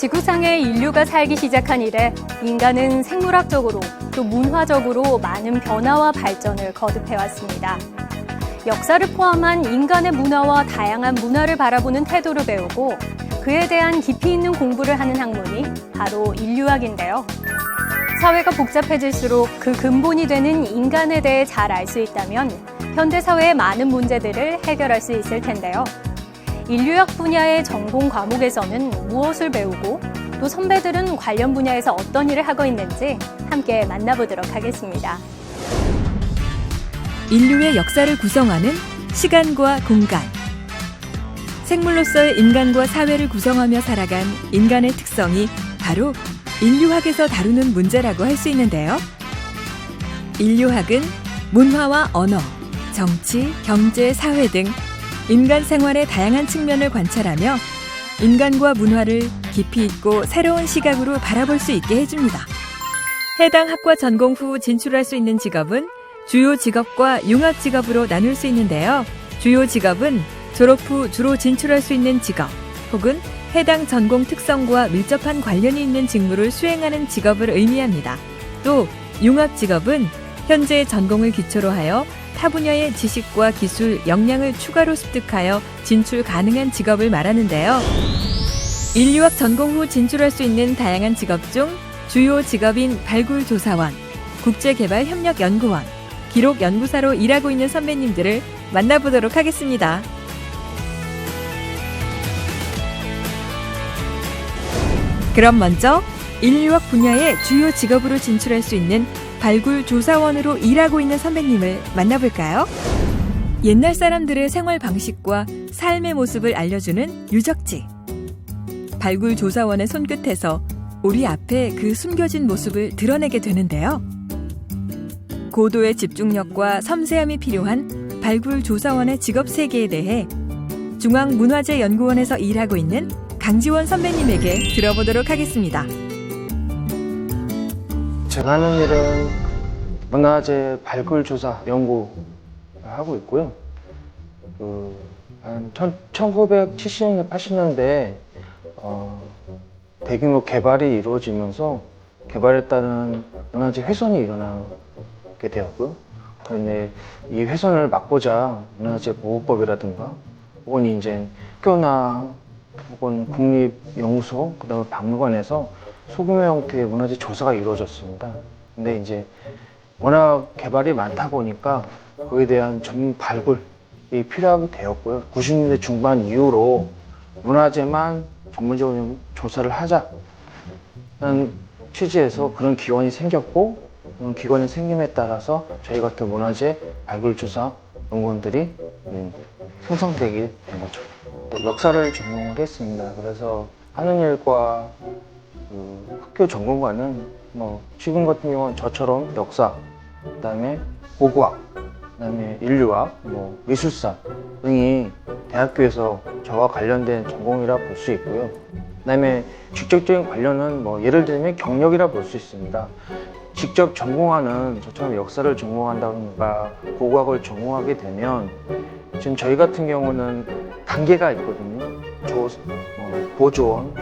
지구상에 인류가 살기 시작한 이래 인간은 생물학적으로 또 문화적으로 많은 변화와 발전을 거듭해왔습니다. 역사를 포함한 인간의 문화와 다양한 문화를 바라보는 태도를 배우고 그에 대한 깊이 있는 공부를 하는 학문이 바로 인류학인데요. 사회가 복잡해질수록 그 근본이 되는 인간에 대해 잘 알 수 있다면 현대 사회의 많은 문제들을 해결할 수 있을 텐데요. 인류학 분야의 전공 과목에서는 무엇을 배우고 또 선배들은 관련 분야에서 어떤 일을 하고 있는지 함께 만나보도록 하겠습니다. 인류의 역사를 구성하는 시간과 공간. 생물로서의 인간과 사회를 구성하며 살아간 인간의 특성이 바로 인류학에서 다루는 문제라고 할 수 있는데요. 인류학은 문화와 언어, 정치, 경제, 사회 등 인간 생활의 다양한 측면을 관찰하며 인간과 문화를 깊이 있고 새로운 시각으로 바라볼 수 있게 해줍니다. 해당 학과 전공 후 진출할 수 있는 직업은 주요 직업과 융합 직업으로 나눌 수 있는데요. 주요 직업은 졸업 후 주로 진출할 수 있는 직업 혹은 해당 전공 특성과 밀접한 관련이 있는 직무를 수행하는 직업을 의미합니다. 또 융합 직업은 현재의 전공을 기초로 하여 타 분야의 지식과 기술, 역량을 추가로 습득하여 진출 가능한 직업을 말하는데요. 인류학 전공 후 진출할 수 있는 다양한 직업 중 주요 직업인 발굴조사원, 국제개발협력연구원, 기록연구사로 일하고 있는 선배님들을 만나보도록 하겠습니다. 그럼 먼저 인류학 분야의 주요 직업으로 진출할 수 있는 발굴조사원으로 일하고 있는 선배님을 만나볼까요? 옛날 사람들의 생활 방식과 삶의 모습을 알려주는 유적지. 발굴조사원의 손끝에서 우리 앞에 그 숨겨진 모습을 드러내게 되는데요. 고도의 집중력과 섬세함이 필요한 발굴조사원의 직업 세계에 대해 중앙문화재연구원에서 일하고 있는 강지원 선배님에게 들어보도록 하겠습니다. 제가 하는 일은 문화재 발굴조사 연구를 하고 있고요. 한 1970년대, 80년대에 대규모 개발이 이루어지면서 개발에 따른 문화재 훼손이 일어나게 되었고요. 그런데 이 훼손을 막고자 문화재 보호법이라든가 혹은 이제 학교나 혹은 국립연구소, 그다음에 박물관에서 소규모 형태의 문화재 조사가 이루어졌습니다. 근데 이제 워낙 개발이 많다 보니까 그에 대한 전문 발굴이 필요하게 되었고요. 90년대 중반 이후로 문화재만 전문적으로 조사를 하자는 취지에서 그런 기관이 생겼고, 그런 기관이 생김에 따라서 저희 같은 문화재 발굴조사 연구원들이 생성되게 된 거죠. 역사를 전공을 했습니다. 그래서 하는 일과 학교 전공과는 지금 같은 경우는 저처럼 역사, 그다음에 고고학, 그다음에 인류학, 미술사 등이 대학교에서 저와 관련된 전공이라 볼 수 있고요. 그다음에 직접적인 관련은 예를 들면 경력이라 볼 수 있습니다. 직접 전공하는 저처럼 역사를 전공한다든가 고고학을 전공하게 되면 지금 저희 같은 경우는 단계가 있거든요. 보조원,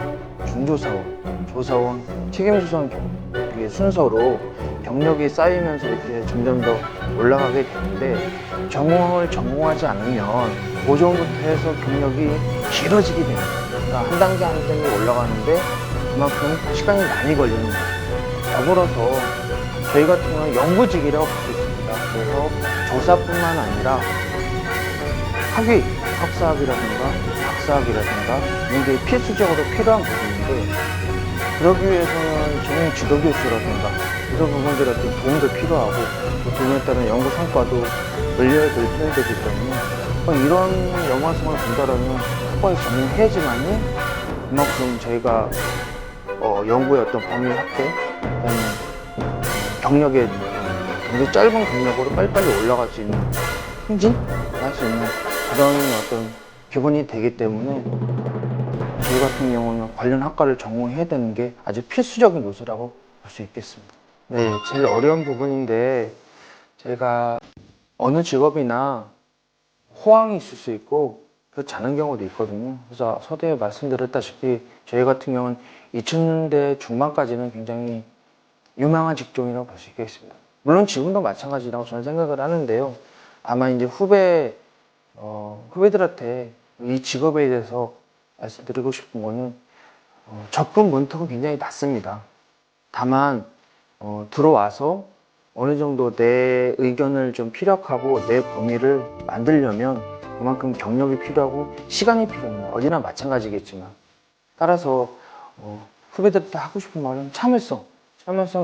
중조사원, 조사원, 책임조사원 이게 순서로 경력이 쌓이면서 이렇게 점점 더 올라가게 되는데, 전공을 전공하지 않으면 보조원부터 해서 경력이 길어지게 됩니다. 그러니까 한 단계 한 단계 올라가는데 그만큼 시간이 많이 걸리는 거죠. 더불어서 저희 같은 경우는 연구직이라고 볼 수 있습니다. 그래서 조사뿐만 아니라 학위, 석사학위라든가 박사학위라든가 이런 게 필수적으로 필요한 부분인데, 그러기 위해서는 전문 지도교수라든가 이런 부분들의 어떤 도움도 필요하고, 그 도움에 따른 연구 성과도 늘려야 될 편이기 때문에 이런 연관성을 본다라면 학과에서 전공해야지만이 그만큼 저희가 연구의 어떤 범위 확대, 그다음에 경력의 굉장히 짧은 경력으로 빨리빨리 올라갈 수 있는 승진할 수 있는 그런 어떤 기본이 되기 때문에 저희 같은 경우는 관련 학과를 전공해야 되는 게 아주 필수적인 요소라고 볼 수 있겠습니다. 네, 제일 어려운 부분인데, 제가 어느 직업이나 호황이 있을 수 있고 그렇지 않은 경우도 있거든요. 그래서 서두에 말씀드렸다시피 저희 같은 경우는 2000년대 중반까지는 굉장히 유망한 직종이라고 볼 수 있겠습니다. 물론 지금도 마찬가지라고 저는 생각을 하는데요. 아마 이제 후배들한테 이 직업에 대해서 말씀드리고 싶은 거는 접근 문턱은 굉장히 낮습니다. 다만 들어와서 어느 정도 내 의견을 좀 피력하고 내 범위를 만들려면 그만큼 경력이 필요하고 시간이 필요합니다. 어디나 마찬가지겠지만 따라서 후배들한테 하고 싶은 말은 참을성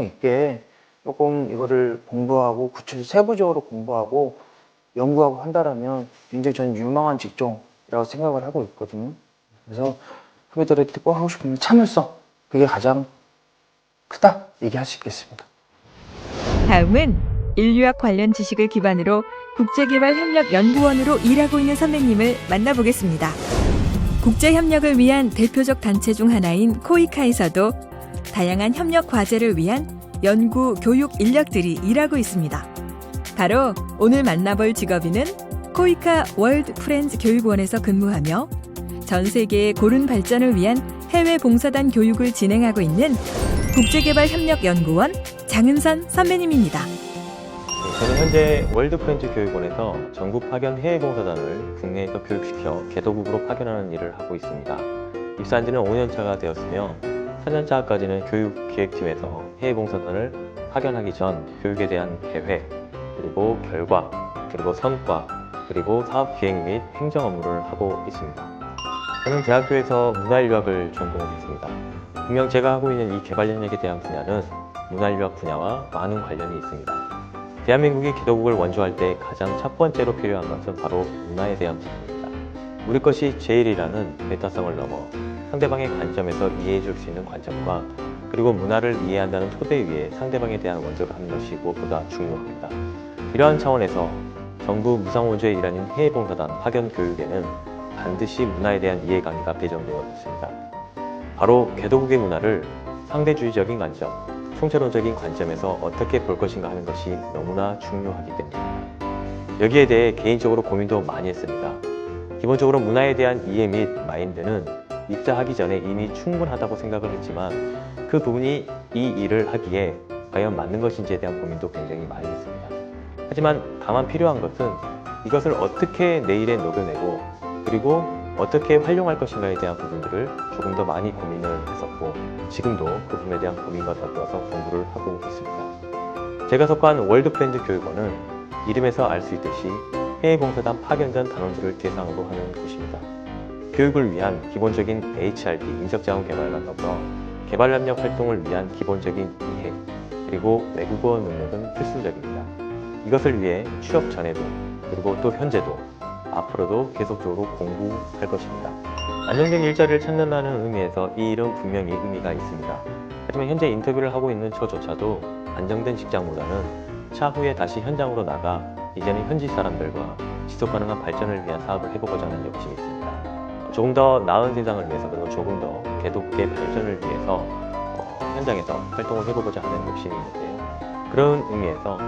있게 조금 이거를 공부하고 세부적으로 공부하고 연구하고 한다라면 굉장히 저는 유망한 직종이라고 생각을 하고 있거든요. 그래서 후배들한테 꼭 하고 싶은 참을성, 그게 가장 크다 얘기할 수 있겠습니다. 다음은 인류학 관련 지식을 기반으로 국제개발협력연구원으로 일하고 있는 선배님을 만나보겠습니다. 국제협력을 위한 대표적 단체 중 하나인 코이카에서도 다양한 협력 과제를 위한 연구, 교육 인력들이 일하고 있습니다. 바로 오늘 만나볼 직업인은 코이카 월드 프렌즈 교육원에서 근무하며 전 세계의 고른 발전을 위한 해외 봉사단 교육을 진행하고 있는 국제개발협력연구원 장은선 선배님입니다. 저는 현재 월드프렌즈 교육원에서 전국 파견 해외봉사단을 국내에서 교육시켜 개도국으로 파견하는 일을 하고 있습니다. 입사한 지는 5년차가 되었으며 4년차까지는 교육기획팀에서 해외봉사단을 파견하기 전 교육에 대한 계획, 그리고 결과, 그리고 성과, 그리고 사업 기획 및 행정 업무를 하고 있습니다. 저는 대학교에서 문화인류학을 전공했습니다. 분명 제가 하고 있는 이 개발협력에 대한 분야는 문화인류학 분야와 많은 관련이 있습니다. 대한민국이 개도국을 원조할 때 가장 첫 번째로 필요한 것은 바로 문화에 대한 부분입니다. 우리 것이 제일이라는 메타성을 넘어 상대방의 관점에서 이해해 줄 수 있는 관점과 그리고 문화를 이해한다는 토대 위에 상대방에 대한 원조를 하는 것이 무엇보다 중요합니다. 이러한 차원에서 정부 무상원조에 일하는 해외봉사단 파견 교육에는 반드시 문화에 대한 이해 강의가 배정되어 있습니다. 바로 개도국의 문화를 상대주의적인 관점, 총체론적인 관점에서 어떻게 볼 것인가 하는 것이 너무나 중요하기 때문입니다. 여기에 대해 개인적으로 고민도 많이 했습니다. 기본적으로 문화에 대한 이해 및 마인드는 입사하기 전에 이미 충분하다고 생각을 했지만 그 부분이 이 일을 하기에 과연 맞는 것인지에 대한 고민도 굉장히 많이 했습니다. 하지만 다만 필요한 것은 이것을 어떻게 내 일에 녹여내고 그리고 어떻게 활용할 것인가에 대한 부분들을 조금 더 많이 고민을 했었고 지금도 그 부분에 대한 고민과 더불어서 공부를 하고 있습니다. 제가 속한 월드프렌즈 교육원은 이름에서 알 수 있듯이 해외봉사단 파견전 단원들을 대상으로 하는 곳입니다. 교육을 위한 기본적인 HRD, 인적자원 개발과 더불어 개발협력 활동을 위한 기본적인 이해, 그리고 외국어 능력은 필수적입니다. 이것을 위해 취업 전에도 그리고 또 현재도 앞으로도 계속적으로 공부할 것입니다. 안정된 일자리를 찾는다는 의미에서 이 일은 분명히 의미가 있습니다. 하지만 현재 인터뷰를 하고 있는 저조차도 안정된 직장보다는 차후에 다시 현장으로 나가 이제는 현지 사람들과 지속가능한 발전을 위한 사업을 해보고자 하는 욕심이 있습니다. 조금 더 나은 세상을 위해서 그리고 조금 더 개도국의 발전을 위해서 현장에서 활동을 해보고자 하는 욕심이 있는데요. 그런 의미에서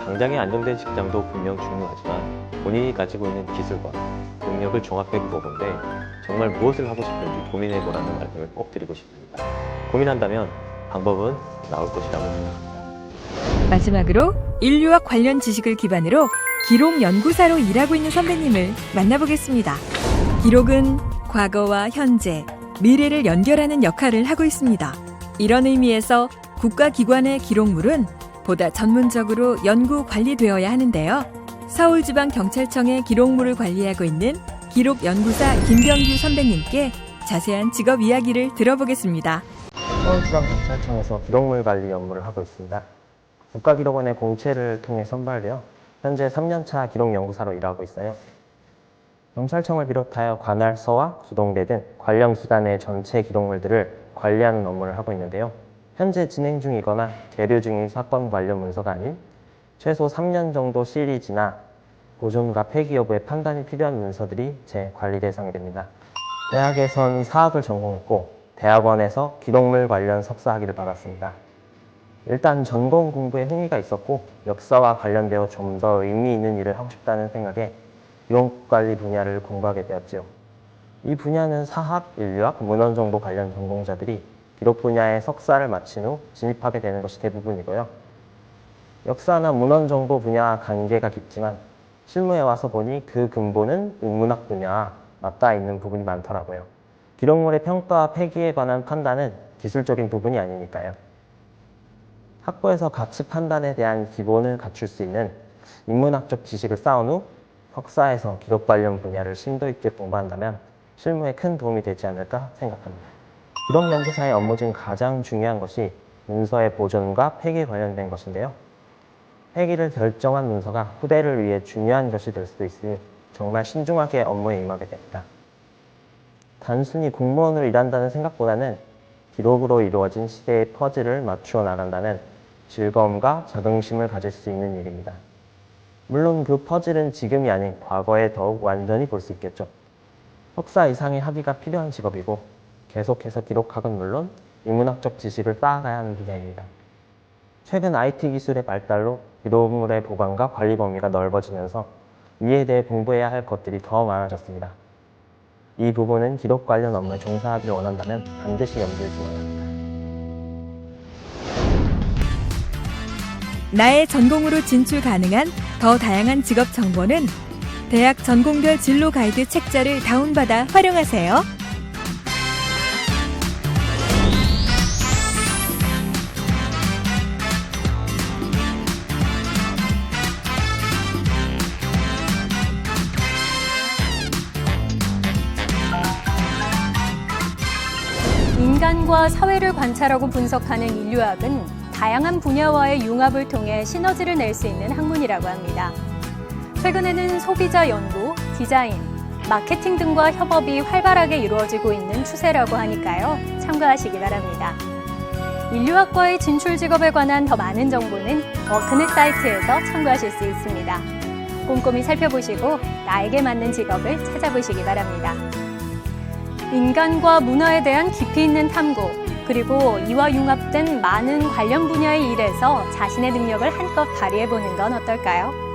당장의 안정된 직장도 분명 중요하지만 본인이 가지고 있는 기술과 능력을 종합해 보건데 정말 무엇을 하고 싶은지 고민해 보라는 말씀을 꼭 드리고 싶습니다. 고민한다면 방법은 나올 것이라고 생각합니다. 마지막으로 인류학 관련 지식을 기반으로 기록연구사로 일하고 있는 선배님을 만나보겠습니다. 기록은 과거와 현재, 미래를 연결하는 역할을 하고 있습니다. 이런 의미에서 국가기관의 기록물은 보다 전문적으로 연구 관리되어야 하는데요. 서울지방경찰청의 기록물을 관리하고 있는 기록연구사 김병규 선배님께 자세한 직업 이야기를 들어보겠습니다. 서울지방경찰청에서 기록물 관리 업무를 하고 있습니다. 국가기록원의 공채를 통해 선발되어 현재 3년차 기록연구사로 일하고 있어요. 경찰청을 비롯하여 관할서와 구동대 등 관련 기관의 전체 기록물들을 관리하는 업무를 하고 있는데요. 현재 진행 중이거나 계류 중인 사건 관련 문서가 아닌 최소 3년 정도 시일이 지나 보존과 폐기 여부의 판단이 필요한 문서들이 제 관리 대상이 됩니다. 대학에선 사학을 전공했고 대학원에서 기록물 관련 석사학위를 받았습니다. 일단 전공 공부에 흥미가 있었고 역사와 관련되어 좀 더 의미 있는 일을 하고 싶다는 생각에 기록관리 분야를 공부하게 되었죠. 이 분야는 사학, 인류학, 문헌 정보 관련 전공자들이 기록 분야에 석사를 마친 후 진입하게 되는 것이 대부분이고요. 역사나 문헌 정보 분야와 관계가 깊지만 실무에 와서 보니 그 근본은 인문학 분야와 맞닿아 있는 부분이 많더라고요. 기록물의 평가와 폐기에 관한 판단은 기술적인 부분이 아니니까요. 학부에서 가치 판단에 대한 기본을 갖출 수 있는 인문학적 지식을 쌓은 후 석사에서 기록 관련 분야를 심도 있게 공부한다면 실무에 큰 도움이 되지 않을까 생각합니다. 기록 연구사의 업무 중 가장 중요한 것이 문서의 보존과 폐기 관련된 것인데요. 폐기를 결정한 문서가 후대를 위해 중요한 것이 될 수도 있으니 정말 신중하게 업무에 임하게 됩니다. 단순히 공무원으로 일한다는 생각보다는 기록으로 이루어진 시대의 퍼즐을 맞추어 나간다는 즐거움과 자긍심을 가질 수 있는 일입니다. 물론 그 퍼즐은 지금이 아닌 과거에 더욱 완전히 볼 수 있겠죠. 석사 이상의 학위가 필요한 직업이고 계속해서 기록학은 물론 인문학적 지식을 쌓아가야 하는 분야입니다. 최근 IT 기술의 발달로 기록물의 보관과 관리 범위가 넓어지면서 이에 대해 공부해야 할 것들이 더 많아졌습니다. 이 부분은 기록 관련 업무에 종사하기를 원한다면 반드시 염두에 두어야 합니다. 나의 전공으로 진출 가능한 더 다양한 직업 정보는 대학 전공별 진로 가이드 책자를 다운받아 활용하세요. 인간과 사회를 관찰하고 분석하는 인류학은 다양한 분야와의 융합을 통해 시너지를 낼 수 있는 학문이라고 합니다. 최근에는 소비자 연구, 디자인, 마케팅 등과 협업이 활발하게 이루어지고 있는 추세라고 하니까요. 참고하시기 바랍니다. 인류학과의 진출 직업에 관한 더 많은 정보는 워크넷 사이트에서 참고하실 수 있습니다. 꼼꼼히 살펴보시고 나에게 맞는 직업을 찾아보시기 바랍니다. 인간과 문화에 대한 깊이 있는 탐구, 그리고 이와 융합된 많은 관련 분야의 일에서 자신의 능력을 한껏 발휘해보는 건 어떨까요?